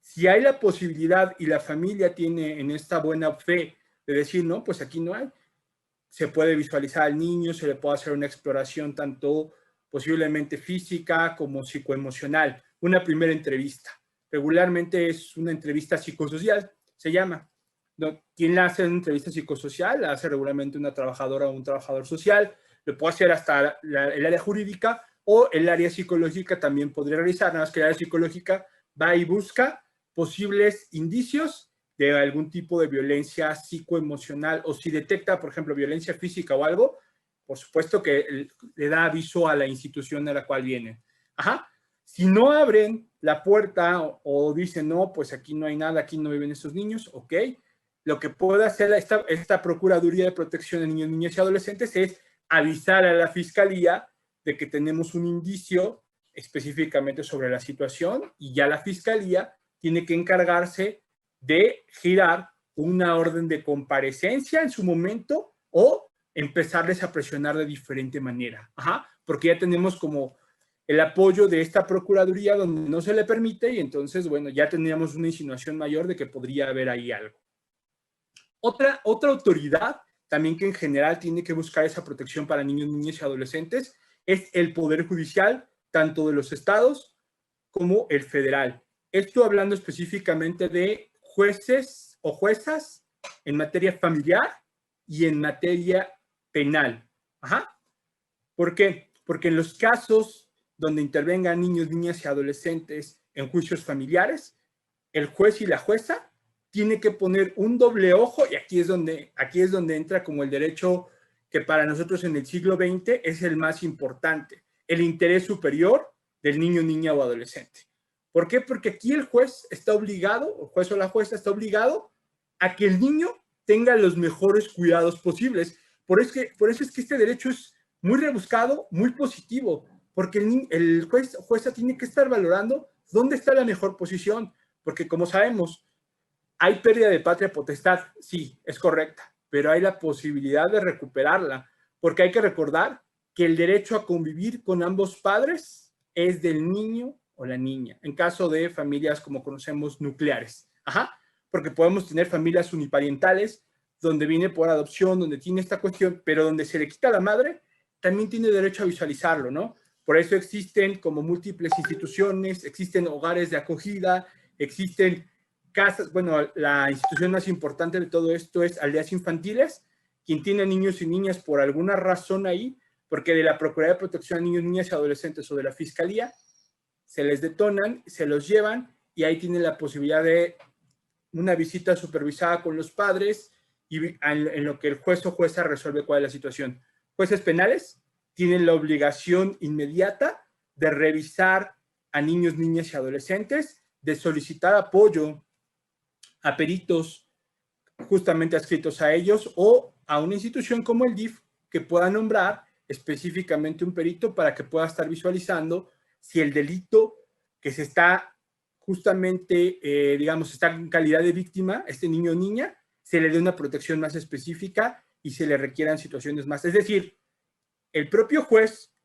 si hay la posibilidad y la familia tiene en esta buena fe de decir, no, pues aquí no hay, se puede visualizar al niño, se le puede hacer una exploración tanto posiblemente física como psicoemocional, una primera entrevista. Regularmente es una entrevista psicosocial, se llama. ¿Quién la hace una entrevista psicosocial? La hace regularmente una trabajadora o un trabajador social, lo puede hacer hasta el área jurídica o el área psicológica también podría realizar, nada más que el área psicológica va y busca posibles indicios de algún tipo de violencia psicoemocional o si detecta, por ejemplo, violencia física o algo, por supuesto que le da aviso a la institución a la cual viene. Ajá. Si no abren la puerta o dicen, no, pues aquí no hay nada, aquí no viven estos niños, ok. Lo que puede hacer esta Procuraduría de Protección de Niños, Niñas y Adolescentes es avisar a la Fiscalía de que tenemos un indicio específicamente sobre la situación y ya la Fiscalía tiene que encargarse de girar una orden de comparecencia en su momento o empezarles a presionar de diferente manera. Ajá, porque ya tenemos como el apoyo de esta Procuraduría donde no se le permite y entonces, bueno, ya tendríamos una insinuación mayor de que podría haber ahí algo. Otra autoridad también que en general tiene que buscar esa protección para niños, niñas y adolescentes es el Poder Judicial, tanto de los estados como el federal. Esto hablando específicamente de jueces o juezas en materia familiar y en materia penal. Ajá. ¿Por qué? Porque en los casos donde intervengan niños, niñas y adolescentes en juicios familiares, el juez y la jueza tiene que poner un doble ojo y aquí es donde entra como el derecho que para nosotros en el siglo XX es el más importante, el interés superior del niño, niña o adolescente. ¿Por qué? Porque aquí el juez está obligado, o juez o la jueza está obligado a que el niño tenga los mejores cuidados posibles. Por eso es que este derecho es muy rebuscado, muy positivo, porque el juez o jueza tiene que estar valorando dónde está la mejor posición, porque como sabemos, hay pérdida de patria potestad, sí, es correcta, pero hay la posibilidad de recuperarla, porque hay que recordar que el derecho a convivir con ambos padres es del niño o la niña, en caso de familias como conocemos nucleares. Ajá, porque podemos tener familias uniparentales, donde viene por adopción, donde tiene esta cuestión, pero donde se le quita a la madre, también tiene derecho a visualizarlo, ¿no? Por eso existen como múltiples instituciones, existen hogares de acogida, existen casas, bueno, la institución más importante de todo esto es aldeas infantiles, quien tiene niños y niñas por alguna razón ahí, porque de la Procuraduría de Protección a Niños, Niñas y Adolescentes o de la Fiscalía, se les detonan, se los llevan y ahí tienen la posibilidad de una visita supervisada con los padres y en lo que el juez o jueza resuelve cuál es la situación. Jueces penales tienen la obligación inmediata de revisar a niños, niñas y adolescentes, de solicitar apoyo a peritos justamente adscritos a ellos o a una institución como el DIF que pueda nombrar específicamente un perito para que pueda estar visualizando si el delito que se está justamente, digamos, está en calidad de víctima, este niño o niña, se le dé una protección más específica y se le requieran situaciones más. Es decir, el propio juez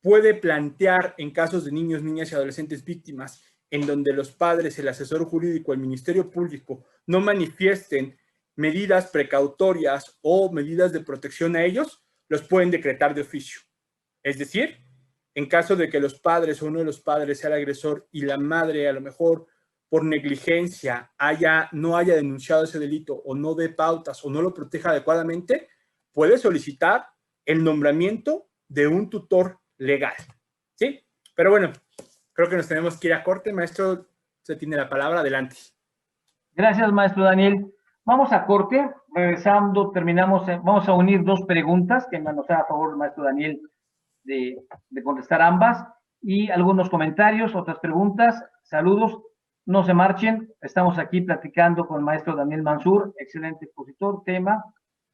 puede plantear en casos de niños, niñas y adolescentes víctimas, en donde los padres, el asesor jurídico, el Ministerio Público no manifiesten medidas precautorias o medidas de protección a ellos, los pueden decretar de oficio. Es decir, en caso de que los padres o uno de los padres sea el agresor y la madre a lo mejor por negligencia no haya denunciado ese delito o no dé pautas o no lo proteja adecuadamente, puede solicitar el nombramiento de un tutor legal. ¿Sí? Pero bueno, creo que nos tenemos que ir a corte. Maestro, usted tiene la palabra. Adelante. Gracias, maestro Daniel. Vamos a corte. Regresando, terminamos. Vamos a unir dos preguntas que nos da a favor el maestro Daniel de contestar ambas y algunos comentarios, otras preguntas. Saludos. No se marchen. Estamos aquí platicando con el maestro Daniel Mansur, excelente expositor. Tema,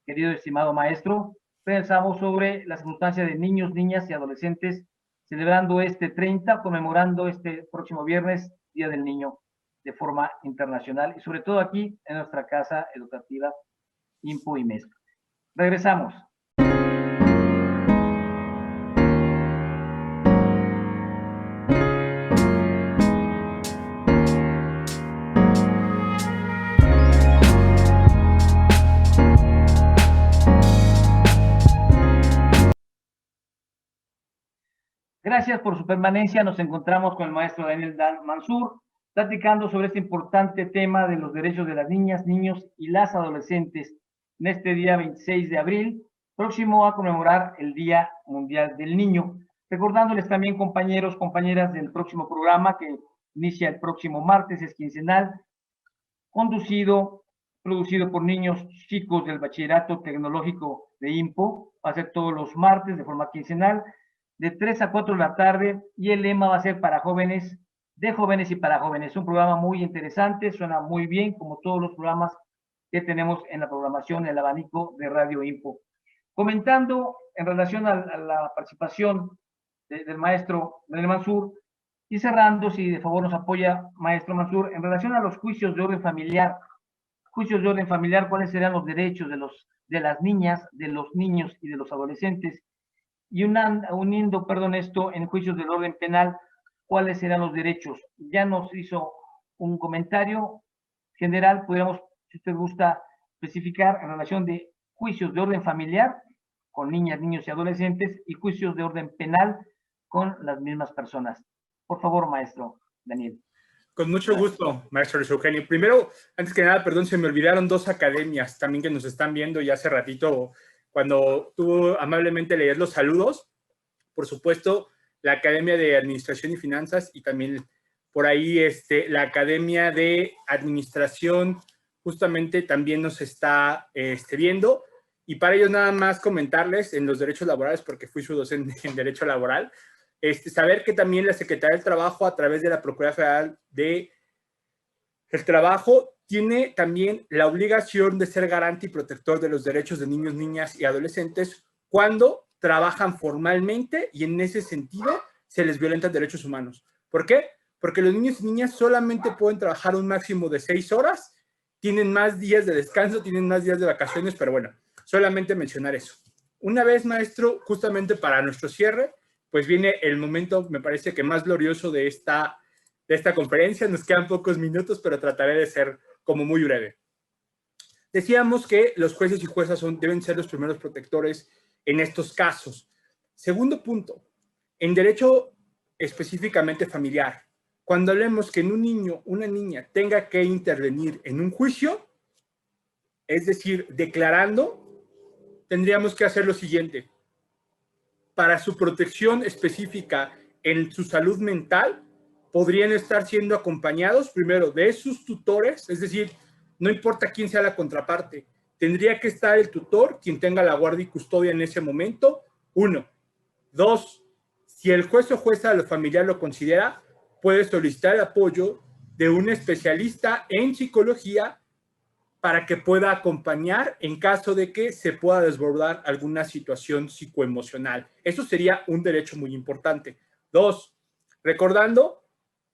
querido estimado maestro, pensamos sobre la circunstancia de niños, niñas y adolescentes celebrando este 30, conmemorando este próximo viernes, Día del Niño, de forma internacional y sobre todo aquí en nuestra casa educativa IMPO y MES. Regresamos. Gracias por su permanencia. Nos encontramos con el maestro Daniel Mansur, platicando sobre este importante tema de los derechos de las niñas, niños y las adolescentes en este día 26 de abril, próximo a conmemorar el Día Mundial del Niño. Recordándoles también, compañeros, compañeras, del próximo programa que inicia el próximo martes, es quincenal, producido por niños chicos del Bachillerato Tecnológico de IMPO, va a ser todos los martes de forma quincenal, de 3 a 4 de la tarde, y el lema va a ser para jóvenes, de jóvenes y para jóvenes. Es un programa muy interesante, suena muy bien, como todos los programas que tenemos en la programación, el abanico de Radio IMPO. Comentando en relación a la participación del maestro Daniel Mansur, y cerrando, si de favor nos apoya, maestro Mansur, en relación a los juicios de orden familiar. Juicios de orden familiar, ¿cuáles serán los derechos de las niñas, de los niños y de los adolescentes? Y uniendo esto en juicios del orden penal, ¿cuáles serán los derechos? Ya nos hizo un comentario general, podríamos, si usted gusta, especificar en relación de juicios de orden familiar con niñas, niños y adolescentes y juicios de orden penal con las mismas personas. Por favor, maestro Daniel. Con mucho gusto, maestro Luis Eugenio. Primero, antes que nada, perdón, se me olvidaron dos academias también que nos están viendo ya hace ratito, cuando tú amablemente leías los saludos. Por supuesto, la Academia de Administración y Finanzas y también por ahí la Academia de Administración justamente también nos está viendo. Y para ello nada más comentarles en los derechos laborales, porque fui su docente en Derecho Laboral, Saber que también la Secretaría del Trabajo, a través de la Procuraduría Federal del Trabajo, tiene también la obligación de ser garante y protector de los derechos de niños, niñas y adolescentes cuando trabajan formalmente y en ese sentido se les violentan derechos humanos. ¿Por qué? Porque los niños y niñas solamente pueden trabajar un máximo de 6 horas, tienen más días de descanso, tienen más días de vacaciones, pero bueno, solamente mencionar eso. Una vez, maestro, justamente para nuestro cierre, pues viene el momento, me parece que más glorioso de esta conferencia. Nos quedan pocos minutos, pero trataré de ser como muy breve. Decíamos que los jueces y juezas deben ser los primeros protectores en estos casos. Segundo punto, en derecho específicamente familiar, cuando hablemos que en un niño, una niña tenga que intervenir en un juicio, es decir, declarando, tendríamos que hacer lo siguiente. Para su protección específica en su salud mental, podrían estar siendo acompañados primero de sus tutores, es decir, no importa quién sea la contraparte, tendría que estar el tutor, quien tenga la guardia y custodia en ese momento, 1. 2, si el juez o jueza de lo familiar lo considera, puede solicitar el apoyo de un especialista en psicología para que pueda acompañar en caso de que se pueda desbordar alguna situación psicoemocional. Eso sería un derecho muy importante. 2, recordando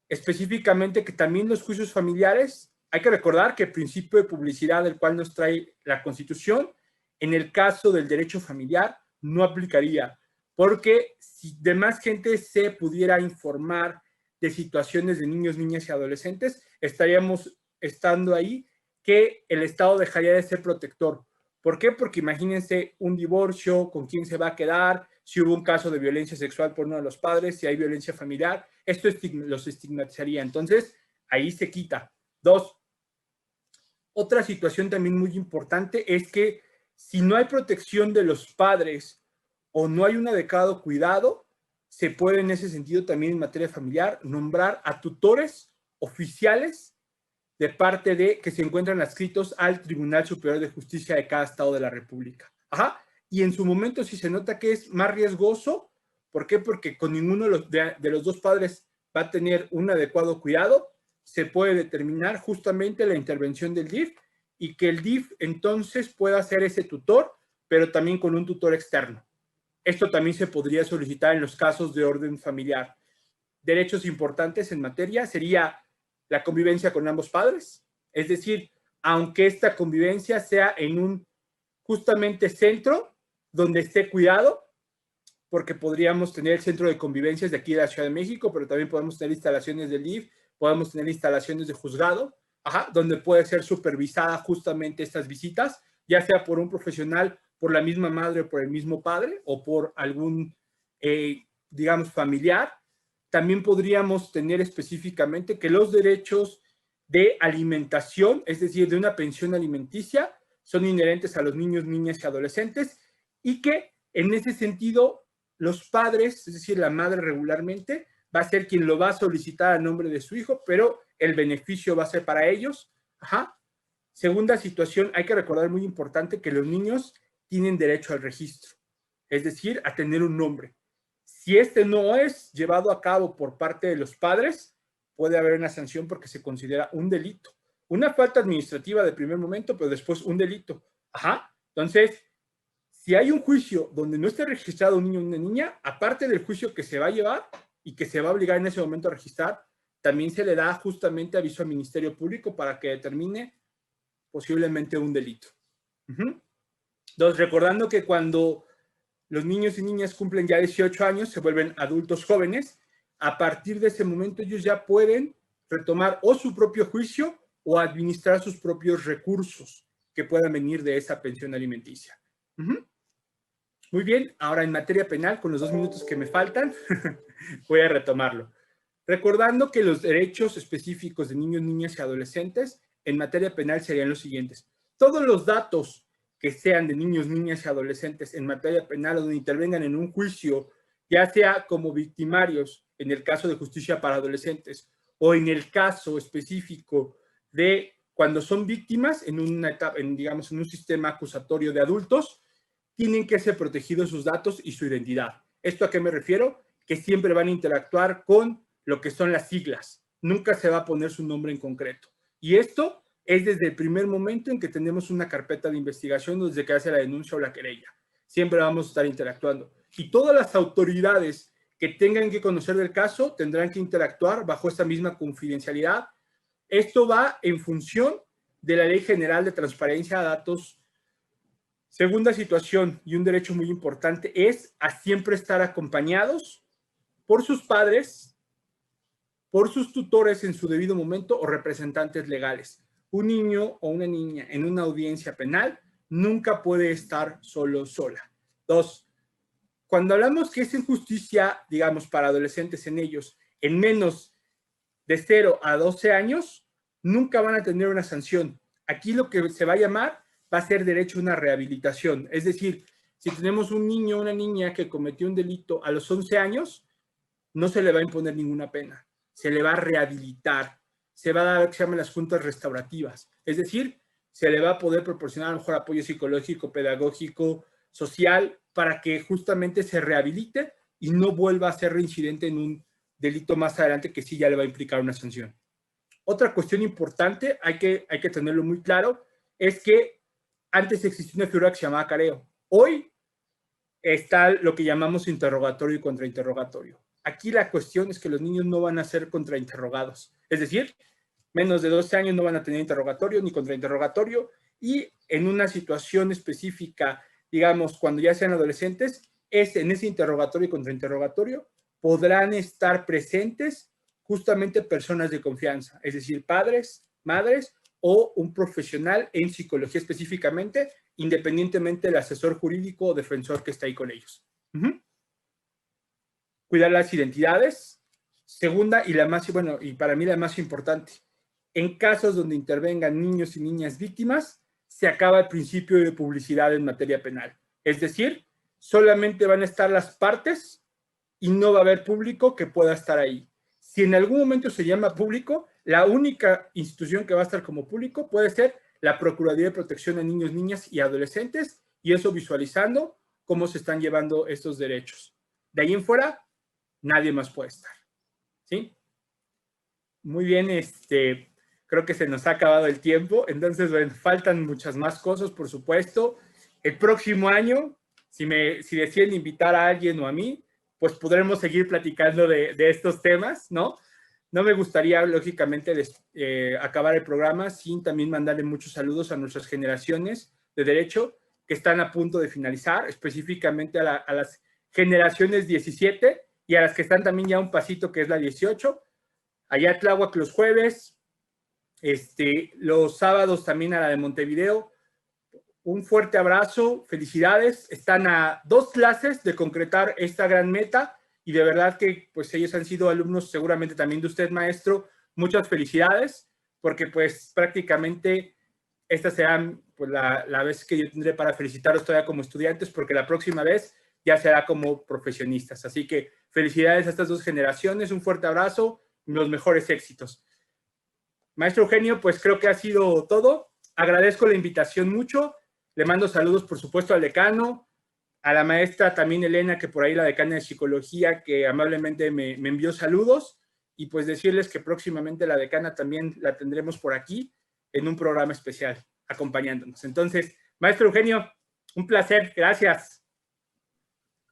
específicamente que también los juicios familiares, hay que recordar que el principio de publicidad del cual nos trae la Constitución, en el caso del derecho familiar, no aplicaría, porque si demás gente se pudiera informar de situaciones de niños, niñas y adolescentes, estaríamos estando ahí que el Estado dejaría de ser protector. ¿Por qué? Porque imagínense un divorcio, con quién se va a quedar, si hubo un caso de violencia sexual por uno de los padres, si hay violencia familiar, esto los estigmatizaría. Entonces, ahí se quita. 2, otra situación también muy importante es que si no hay protección de los padres o no hay un adecuado cuidado, se puede en ese sentido también en materia familiar nombrar a tutores oficiales de parte de que se encuentran adscritos al Tribunal Superior de Justicia de cada estado de la República. Ajá. Y en su momento, si se nota que es más riesgoso, ¿por qué? Porque con ninguno de los dos padres va a tener un adecuado cuidado, se puede determinar justamente la intervención del DIF y que el DIF entonces pueda ser ese tutor, pero también con un tutor externo. Esto también se podría solicitar en los casos de orden familiar. Derechos importantes en materia sería la convivencia con ambos padres, es decir, aunque esta convivencia sea en un justamente centro donde esté cuidado, porque podríamos tener el centro de convivencias de aquí de la Ciudad de México, pero también podemos tener instalaciones del DIF, podemos tener instalaciones de juzgado, donde puede ser supervisada justamente estas visitas, ya sea por un profesional, por la misma madre o por el mismo padre, o por algún, digamos, familiar. También podríamos tener específicamente que los derechos de alimentación, es decir, de una pensión alimenticia, son inherentes a los niños, niñas y adolescentes y que en ese sentido los padres, es decir, la madre regularmente, va a ser quien lo va a solicitar a nombre de su hijo, pero el beneficio va a ser para ellos. Segunda situación, hay que recordar muy importante que los niños tienen derecho al registro, es decir, a tener un nombre. Si este no es llevado a cabo por parte de los padres, puede haber una sanción porque se considera un delito. Una falta administrativa de primer momento, pero después un delito. Entonces, si hay un juicio donde no esté registrado un niño o una niña, aparte del juicio que se va a llevar y que se va a obligar en ese momento a registrar, también se le da justamente aviso al Ministerio Público para que determine posiblemente un delito. Entonces, recordando que cuando los niños y niñas cumplen ya 18 años, se vuelven adultos jóvenes, a partir de ese momento ellos ya pueden retomar o su propio juicio o administrar sus propios recursos que puedan venir de esa pensión alimenticia. Muy bien, ahora en materia penal, con los 2 minutos que me faltan, voy a retomarlo. Recordando que los derechos específicos de niños, niñas y adolescentes en materia penal serían los siguientes. Todos los datos que sean de niños, niñas y adolescentes en materia penal o donde intervengan en un juicio, ya sea como victimarios en el caso de justicia para adolescentes o en el caso específico de cuando son víctimas en una etapa, digamos, en un sistema acusatorio de adultos, tienen que ser protegidos sus datos y su identidad. ¿Esto a qué me refiero? que siempre van a interactuar con lo que son las siglas. Nunca se va a poner su nombre en concreto. Y esto es desde el primer momento en que tenemos una carpeta de investigación, desde que hace la denuncia o la querella. Siempre vamos a estar interactuando. Y todas las autoridades que tengan que conocer del caso tendrán que interactuar bajo esta misma confidencialidad. Esto va en función de la Ley General de Transparencia de Datos. Segunda situación y un derecho muy importante es a siempre estar acompañados por sus padres, por sus tutores en su debido momento o representantes legales. Un niño o una niña en una audiencia penal nunca puede estar solo o sola. 2. Cuando hablamos que es injusticia, digamos, para adolescentes en ellos, en menos de 0 a 12 años, nunca van a tener una sanción. Aquí lo que se va a llamar va a ser derecho a una rehabilitación. Es decir, si tenemos un niño o una niña que cometió un delito a los 11 años, no se le va a imponer ninguna pena. Se le va a rehabilitar. Se va a dar lo que se llaman las juntas restaurativas. Es decir, se le va a poder proporcionar a lo mejor apoyo psicológico, pedagógico, social, para que justamente se rehabilite y no vuelva a ser reincidente en un delito más adelante que sí ya le va a implicar una sanción. Otra cuestión importante, hay que tenerlo muy claro, es que antes existía una figura que se llamaba careo. Hoy está lo que llamamos interrogatorio y contrainterrogatorio. Aquí la cuestión es que los niños no van a ser contrainterrogados. Es decir, menos de 12 años no van a tener interrogatorio ni contrainterrogatorio, y en una situación específica, digamos, cuando ya sean adolescentes, en ese interrogatorio y contrainterrogatorio podrán estar presentes justamente personas de confianza, es decir, padres, madres o un profesional en psicología específicamente, independientemente del asesor jurídico o defensor que está ahí con ellos. Cuidar las identidades. Segunda y la más, bueno, y para mí la más importante, en casos donde intervengan niños y niñas víctimas, se acaba el principio de publicidad en materia penal. Es decir, solamente van a estar las partes y no va a haber público que pueda estar ahí. Si en algún momento se llama público, la única institución que va a estar como público puede ser la Procuraduría de Protección de Niños, Niñas y Adolescentes, y eso visualizando cómo se están llevando estos derechos. De ahí en fuera, nadie más puede estar. ¿Sí? Muy bien, creo que se nos ha acabado el tiempo, entonces bueno, faltan muchas más cosas, por supuesto. El próximo año, si deciden invitar a alguien o a mí, pues podremos seguir platicando de estos temas, ¿no? No me gustaría, lógicamente, acabar el programa sin también mandarle muchos saludos a nuestras generaciones de derecho que están a punto de finalizar, específicamente a las generaciones 17 y a las que están también ya un pasito, que es la 18. Allá a Tláhuac los jueves, los sábados también a la de Montevideo. Un fuerte abrazo, felicidades. Están a 2 clases de concretar esta gran meta y de verdad que pues ellos han sido alumnos seguramente también de usted, maestro. Muchas felicidades, porque pues prácticamente esta será pues, la vez que yo tendré para felicitaros todavía como estudiantes, porque la próxima vez ya será como profesionistas. Así que felicidades a estas 2 generaciones, un fuerte abrazo y los mejores éxitos. Maestro Eugenio, pues creo que ha sido todo. Agradezco la invitación mucho. Le mando saludos, por supuesto, al decano, a la maestra también Elena, que por ahí la decana de psicología, que amablemente me envió saludos, y pues decirles que próximamente la decana también la tendremos por aquí en un programa especial, acompañándonos. Entonces, maestro Eugenio, un placer, gracias.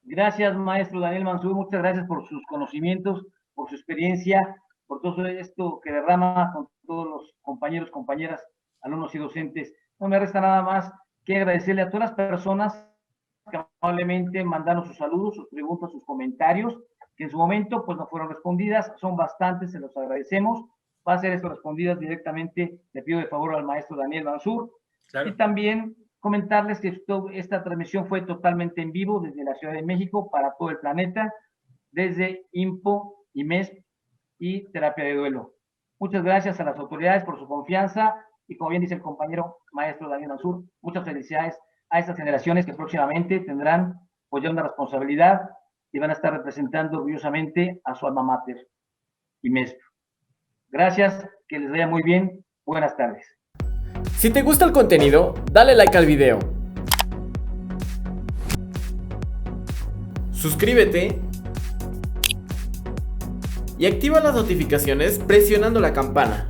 Gracias, maestro Daniel Mansur, muchas gracias por sus conocimientos, por su experiencia, por todo esto que derrama con todos los compañeros, compañeras, alumnos y docentes. No me resta nada más que agradecerle a todas las personas que amablemente mandaron sus saludos, sus preguntas, sus comentarios, que en su momento pues no fueron respondidas, son bastantes, se los agradecemos. Va a ser esto respondidas directamente, le pido de favor al maestro Daniel Mansur. Claro. Y también comentarles que esta transmisión fue totalmente en vivo desde la Ciudad de México para todo el planeta, desde IMPO, IMESP y Terapia de Duelo. Muchas gracias a las autoridades por su confianza y, como bien dice el compañero maestro Daniel Mansur, muchas felicidades a estas generaciones que próximamente tendrán pues ya una responsabilidad y van a estar representando orgullosamente a su alma mater, IMESP. Gracias, que les vaya muy bien, buenas tardes. Si te gusta el contenido, dale like al video. Suscríbete y activa las notificaciones presionando la campana.